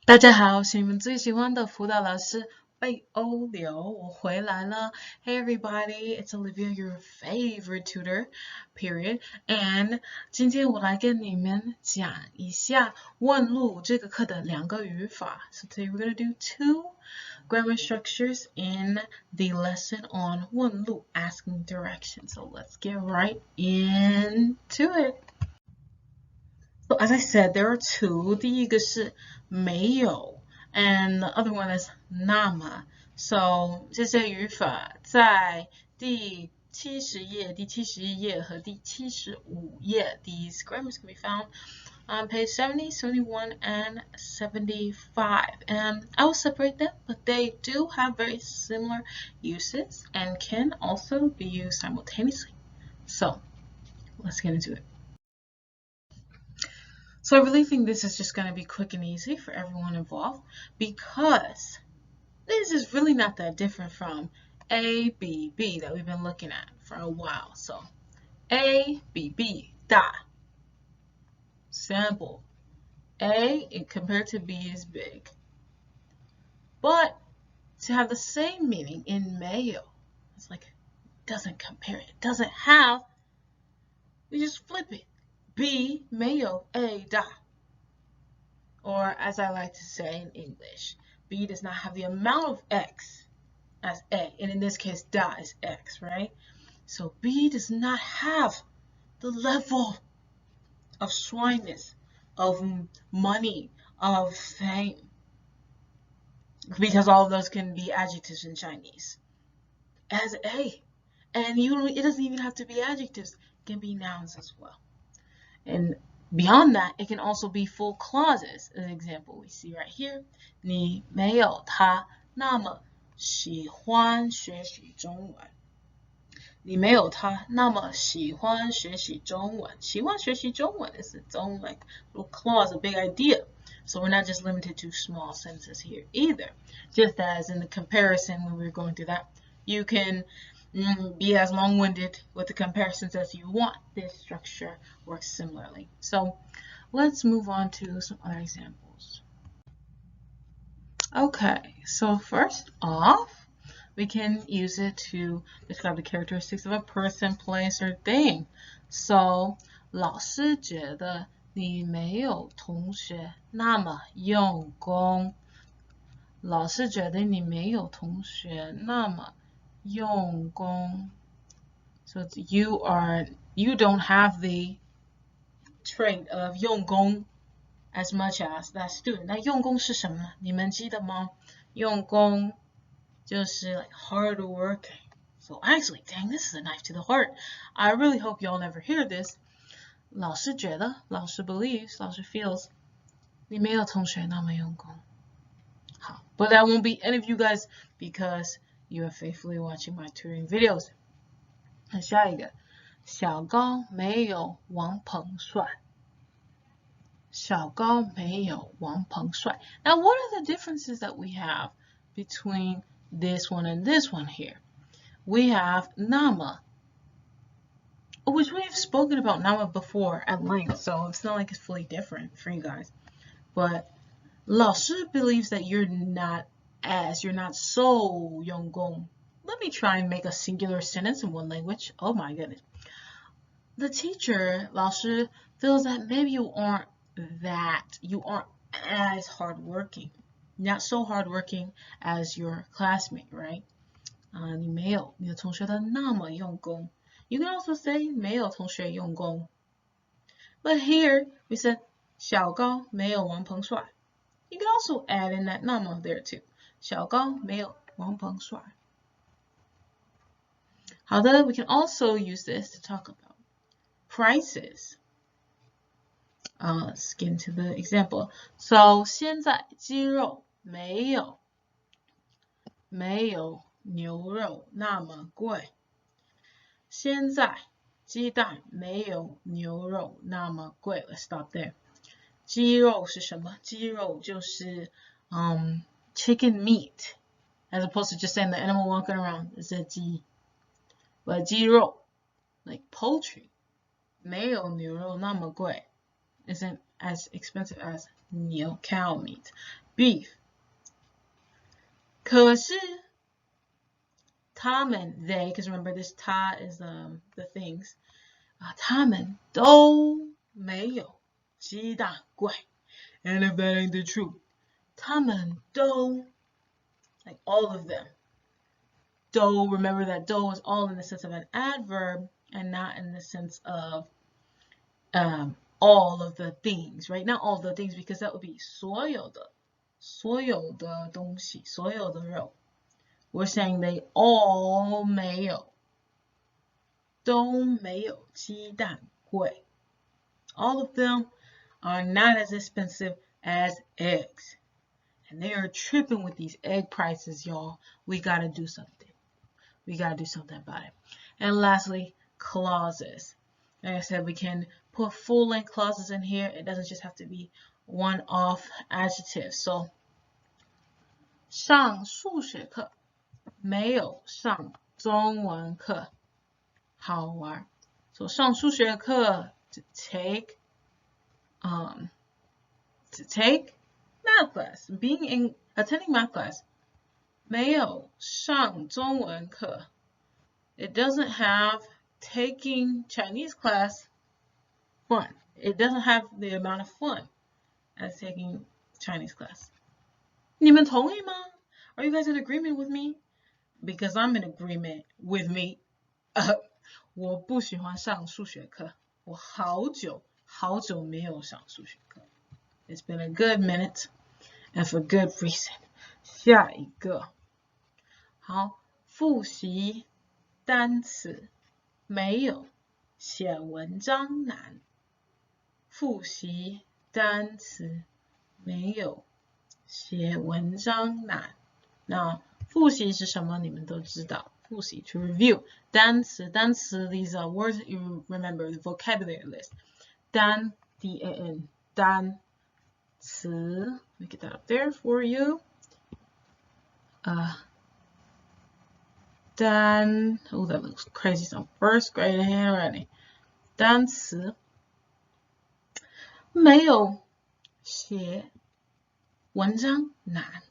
大家好，是你们最喜欢的辅导老师贝欧流，我回来了。Hey everybody, it's Olivia, your favorite tutor, period. And 今天我来跟你们讲一下问路这个课的两个语法。So today we're gonna do two grammar structures in the lesson on 问路, asking directions. So let's get right into it. So as I said, there are two. 第一个是没有 and the other one is 那么。So 这些语法在第70页、第71页和第75页 These grammars can be found on page 70, 71, and 75. And I will separate them, but they do have very similar uses and can also be used simultaneously. So let's get into it. So I really think this is just going to be quick and easy for everyone involved because this is really not that different from A, B, B that we've been looking at for a while. So A, B, B, da. Sample. A compared to B is big. But to have the same meaning in mayo, it's like it doesn't compare, it doesn't have, we just flip it. B, mayo, A, da. Or as I like to say in English, B does not have the amount of X as A. And in this case, da is X, right? So B does not have the level of shyness, of money, of fame. Because all of those can be adjectives in Chinese. As A. And it doesn't even have to be adjectives. It can be nouns as well. And beyond that, it can also be full clauses. An example we see right here. 你没有他那么喜欢学习中文。你没有他那么喜欢学习中文。喜欢学习中文 is its own like little clause, a big idea. So we're not just limited to small sentences here either. Just as in the comparison when we were going through that, you can be as long-winded with the comparisons as you want. This structure works similarly. So let's move on to some other examples. Okay, so first off, we can use it to describe the characteristics of a person, place, or thing. So 老师觉得你没有同学那么用功。老师觉得你没有同学那么用功。So you don't have the trait of 用功 as much as that student. 那用功是什么？你们记得吗？用功就是 like hard working. So actually, dang, this is a knife to the heart. I really hope y'all never hear this. 老师觉得，老师 believes, 老师 feels, 你没有同学那么用功。好 But that won't be any of you guys because you are faithfully watching my tutoring videos. 那下一个，小高没有王鹏帅。小高没有王鹏帅。Now, what are the differences that we have between this one and this one here? We have 那么 which we have spoken about 那么 before at length, so it's not like it's fully different for you guys. But 老师 believes that you're not so 用功. Let me try and make a singular sentence in one language. Oh my goodness. The teacher, 老师, feels that maybe you aren't as hardworking, not so hardworking as your classmate, right? 你没有你的同学的那么用功. You can also say 没有同学用功. But here we said 小高没有王鹏帅. You can also add in that 那么 there too. 小高没有王鹏帅. 好的, we can also use this to talk about prices. Let's get into the example. So 现在鸡肉没有牛肉那么贵。现在鸡蛋没有牛肉那么贵。Let's stop there. 鸡肉是什么？鸡肉就是chicken meat, as opposed to just saying the animal walking around. It's a 鸡。But 鸡肉 like poultry 没有牛肉那么贵。Isn't as expensive as cow meat. beef. 可是他们 they, because remember this 他 is the things. 他们都没有鸡蛋贵. And if that ain't the truth, 他们都 like all of them. Do, remember that do is all in the sense of an adverb and not in the sense of all of the things, right? Not all of the things, because that would be 所有的东西，所有的肉。We're saying they all 没有，都没有鸡蛋贵。All of them are not as expensive as eggs. And they are tripping with these egg prices, y'all. We gotta do something. We gotta do something about it. And lastly, clauses. Like I said, we can put full-length clauses in here. It doesn't just have to be one-off adjectives. So, 上数学课，没有上中文课，好玩。So, 上数学课 to take math class. Attending math class. 没有上中文课. It doesn't have taking Chinese class fun. It doesn't have the amount of fun as taking Chinese class. 你们同意吗? Are you guys in agreement with me? Because I'm in agreement with me. 我不喜欢上数学课。我好久没有上数学课。It's been a good minute, and for good reason. 下一个。好，复习单词没有写文章难。复习单词没有写文章难。那复习是什么？你们都知道。复习 to review 单词 these are words that you remember, the vocabulary list. 单 D-A-N 单词 let me get that up there for you. 单 oh that looks crazy, some first grade handwriting. 单词没有写文章难。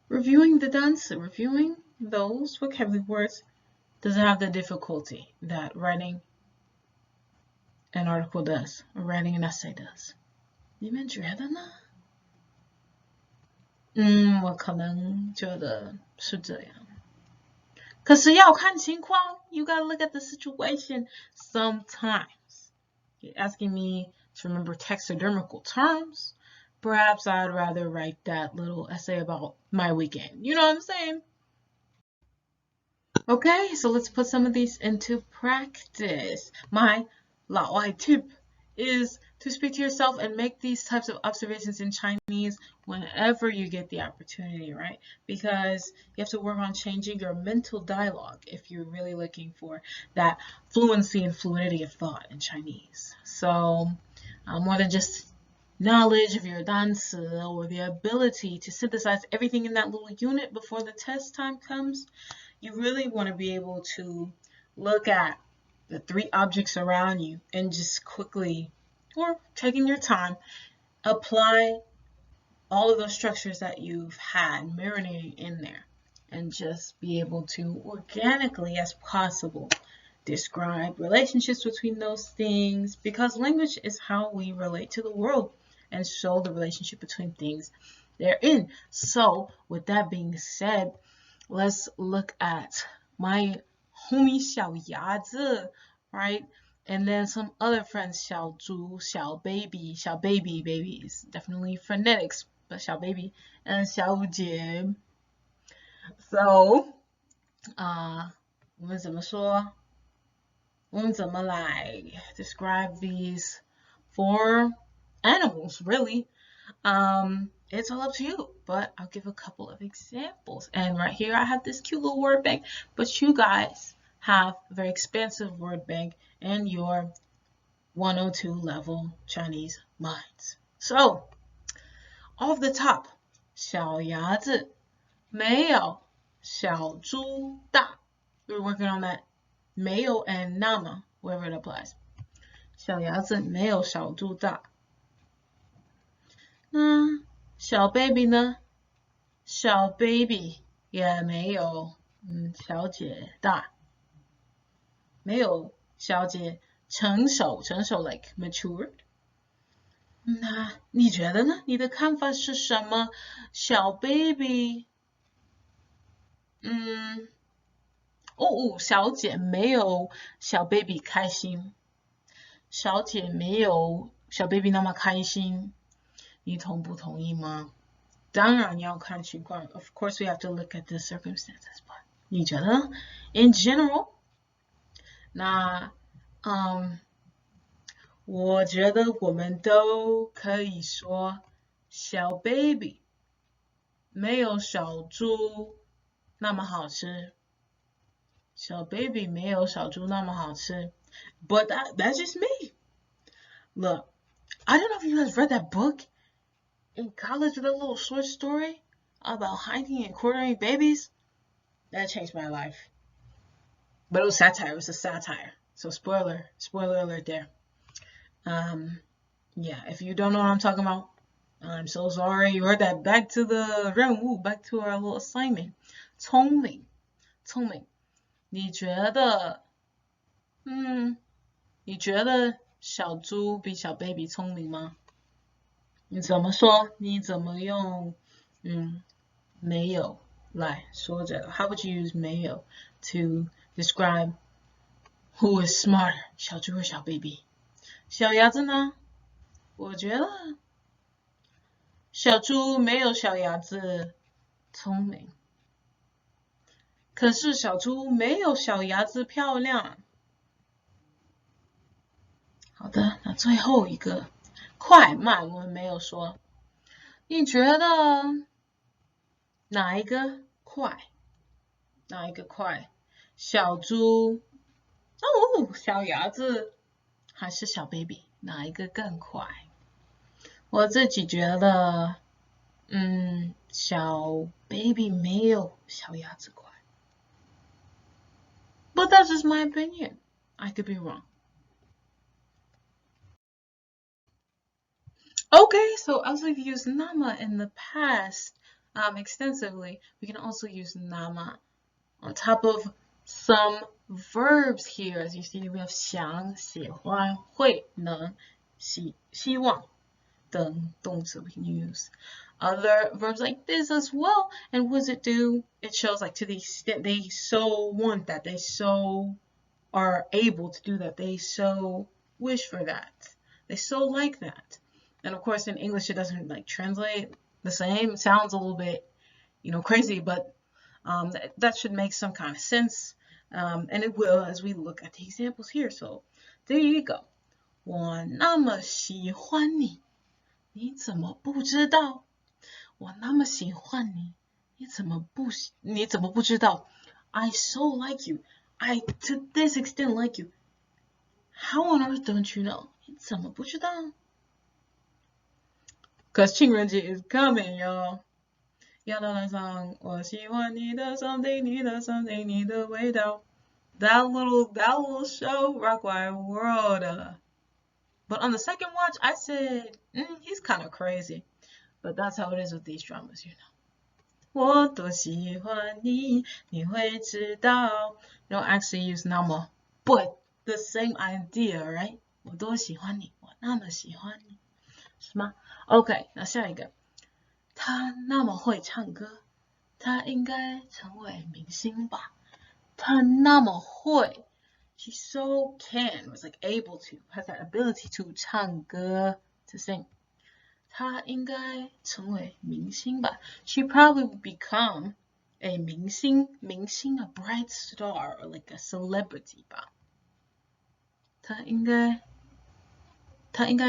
Reviewing the 单词 reviewing those vocabulary words doesn't have the difficulty that writing an article does, or writing an essay does. 你们觉得呢？我可能觉得是这样。可是要看情况 you gotta look at the situation sometimes. You're asking me to remember taxidermical terms. Perhaps I'd rather write that little essay about my weekend. You know what I'm saying? Okay, so let's put some of these into practice. My 老外 tip is to speak to yourself and make these types of observations in Chinese whenever you get the opportunity, right? Because you have to work on changing your mental dialogue if you're really looking for that fluency and fluidity of thought in Chinese. So more than just knowledge of your 单词 or the ability to synthesize everything in that little unit before the test time comes, you really want to be able to look at the 3 objects around you and just quickly, or taking your time, apply all of those structures that you've had marinating in there and just be able to organically as possible describe relationships between those things, because language is how we relate to the world and show the relationship between things they're in. So with that being said, let's look at my homie 小牙子, right? And then some other friends, 小猪, 小 baby, 小 baby is definitely phonetics, but 小 baby and 小姐. So, 我们怎么说？我们怎么来 describe these 4 animals, really? It's all up to you, but I'll give a couple of examples. And right here I have this cute little word bank, but you guys have a very expansive word bank in your 102 level Chinese minds. So, off the top, 小牙子没有小猪大. We're working on that 没有 and 那么 wherever it applies. 小牙子没有小猪大. 那小 baby 呢？小 baby 也没有小姐大，没有小姐成熟like matured。那你觉得呢？你的看法是什么？小 baby，小姐没有小 baby 开心，小姐没有小 baby 那么开心，你同不同意吗？当然要看情况 ，Of course we have to look at the circumstances， but 你觉得呢 ？In general， 那我觉得我们都可以说小 baby 没有小猪那么好吃，小 baby 没有小猪那么好吃。But that's just me. Look, I don't know if you guys read that book in college, with a little short story about hiding and quartering babies. That changed my life. But it was satire. It was a satire. So spoiler alert there. Yeah, if you don't know what I'm talking about, I'm so sorry. You heard that. Back to the 任务, back to our little assignment. 聪明，你觉得小猪比小 baby 聪明吗？你怎么说？你怎么用没有来说这个 ？How would you use 没有 to describe who is smarter， 小猪或小 baby？ 小鸭子呢？我觉得小猪没有小鸭子聪明，可是小猪没有小鸭子漂亮。好的，那最后一个快慢我们没有说，你觉得哪一个快？哪一个快？小猪小鸭子还是小 baby？ 哪一个更快？我自己觉得，小 baby 没有小鸭子快。But that's just my opinion. I could be wrong. Okay, so as we've used nama in the past extensively, we can also use nama on top of some verbs here. As you see, we have 想、喜欢、会、能、希望等动词 we can use. Other verbs like this as well. And what does it do? It shows like to the extent they so want that, they so are able to do that, they so wish for that, they so like that. And of course in English it doesn't like translate the same. It sounds a little bit, crazy, but that should make some kind of sense. And it will as we look at the examples here. So there you go. 我那么喜欢你，你怎么不知道？我那么喜欢你，你怎么不知道？ I so like you. I to this extent like you. How on earth don't you know? 你怎么不知道？ Cause 情人节 is coming, y'all. Y'all know that song? 我喜欢你的 something, 你的 something, 你的味道。That little show, Rock My World. But on the second watch, I said, he's kind of crazy. But that's how it is with these dramas, 我多喜欢你，你会知道。You don't actually use 那么 but the same idea, right? 我多喜欢你，我那么喜欢你，是吗？ OK， 那下一个，他那么会唱歌，他应该成为明星吧？他那么会 ，she so can, was like able to, has that ability to 唱歌 to sing。他应该成为明星吧 ？She probably would become a 明星 a bright star, or like a celebrity 吧？他应该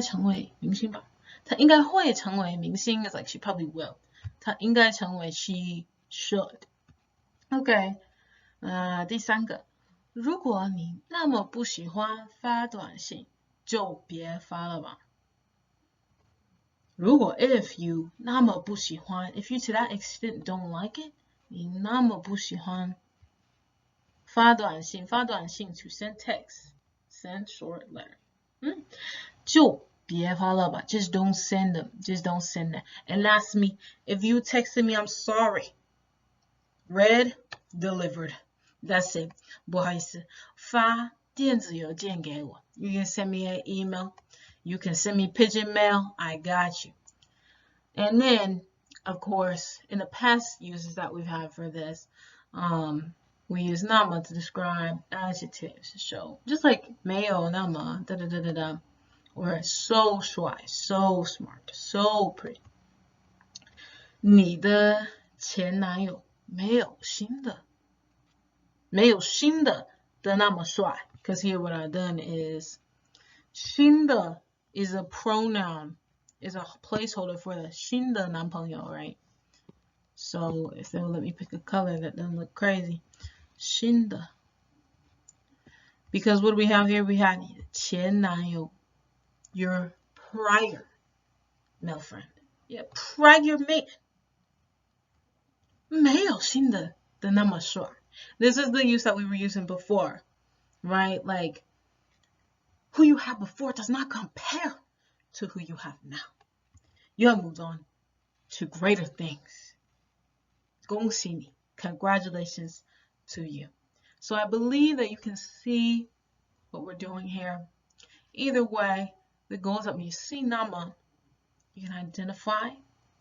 成为明星吧？他应该会成为明星 is like she probably will. 他应该成为 she should. OK， 第三个，如果你那么不喜欢发短信，就别发了吧。如果 if you 那么不喜欢 if you to that extent don't like it 你那么不喜欢发短信 to send text send short letter 就别发了吧. Just don't send them. Just don't send them. And that's me. If you texted me, I'm sorry. Read, delivered. That's it. 不好意思，发电子邮件给我. You can send me an email. You can send me pigeon mail. I got you. And then, of course, in the past uses that we've had for this, we use 那么 to describe adjectives. So just like 没有那么 da da da da da, or so 帅, so smart, so pretty. 你的前男友没有新的那么帅. Because here what I've done is 新的 is a pronoun, is a placeholder for the 新的男朋友, right? So if they will let me pick a color that doesn't look crazy. 新的. Because what do we have here? We have 前男友, your prior male friend. Yeah, prior mate. 没有新的那么帅. This is the use that we were using before, right? Like, who you had before does not compare to who you have now. You have moved on to greater things. 恭喜你. Congratulations to you. So I believe that you can see what we're doing here. Either way, the goal is that when you see nama, you can identify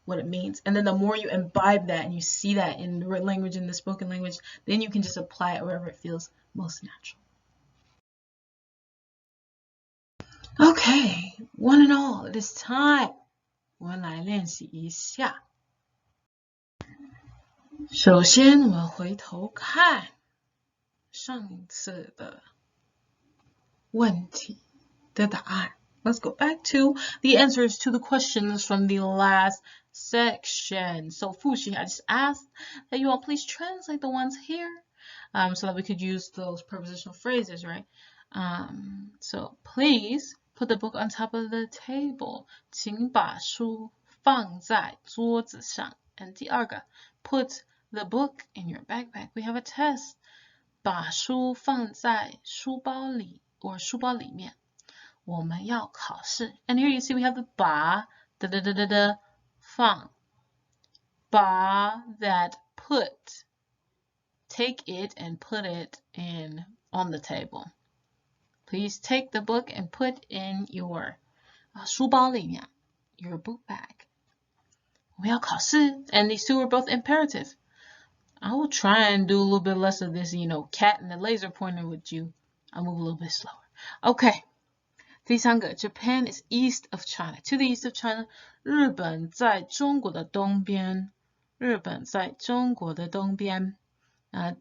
what it means. And then the more you imbibe that and you see that in the written language, in the spoken language, then you can just apply it wherever it feels most natural. Okay, one and all, it is time. 我们来练习一下。首先，我们回头看上次的问题的答案。Let's go back to the answers to the questions from the last section. So 复习, I just asked that you all please translate the ones here so that we could use those prepositional phrases, right? So please put the book on top of the table. 请把书放在桌子上. And 第二个, put the book in your backpack. We have a test. 把书放在书包里 or 书包里面。我们要考试. And here you see we have the 把 放. 把 that put. Take it and put it in on the table. Please take the book and put in your 书包里面, your book bag. 我们要考试. And these two are both imperative. I will try and do a little bit less of this, cat and the laser pointer with you. I'll move a little bit slower. Okay. 第三个, Japan is east of China. To the east of China. 日本在中国的东边. 日本在中国的东边.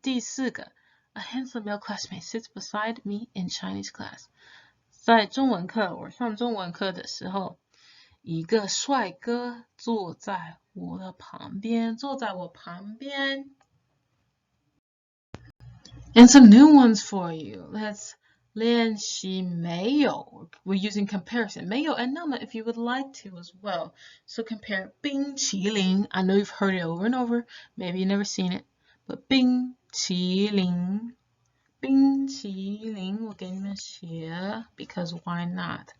第四个, a handsome male classmate sits beside me in Chinese class. 在中文课, 我上中文课的时候, 一个帅哥坐在我的旁边. 坐在我旁边. And some new ones for you. Let's 练习没有. We're using comparison. 没有 and 那么 if you would like to as well. So compare 冰淇淋. I know you've heard it over and over. Maybe you've never seen it. But 冰淇淋. 冰淇淋我给你们写 because why not?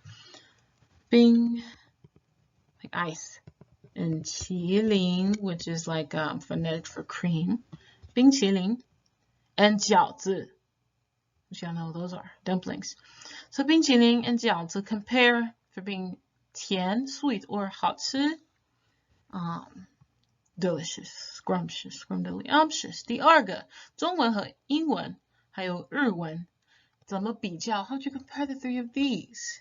冰 like ice. And 麒麟 which is like phonetic for cream. 冰淇淋 and 饺子. Which y'all know what those are, dumplings. So 冰淇淋 and 饺子 compare for being 甜, sweet, or 好吃, delicious, scrumptious, scrumptious. 第二个, 中文和英文还有日文怎么比较? How do you compare the three of these?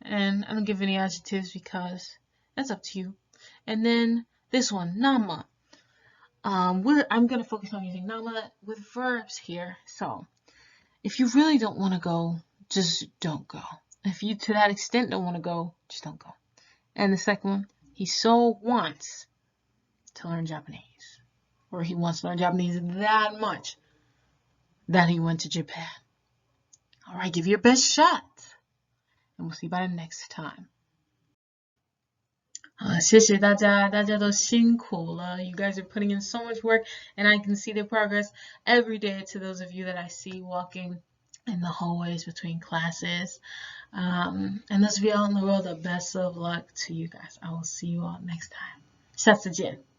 And I don't give any adjectives because that's up to you. And then this one, 那么. I'm going to focus on using 那么 with verbs here. So if you really don't want to go, just don't go. If you, to that extent, don't want to go, just don't go. And the second one, he so wants to learn Japanese. Or he wants to learn Japanese that much that he went to Japan. All right, give your best shot. And we'll see you by the next time. 谢谢大家，大家都辛苦了. You guys are putting in so much work, and I can see the progress every day to those of you that I see walking in the hallways between classes. And those of you out in the world, the best of luck to you guys. I will see you all next time. 下次见。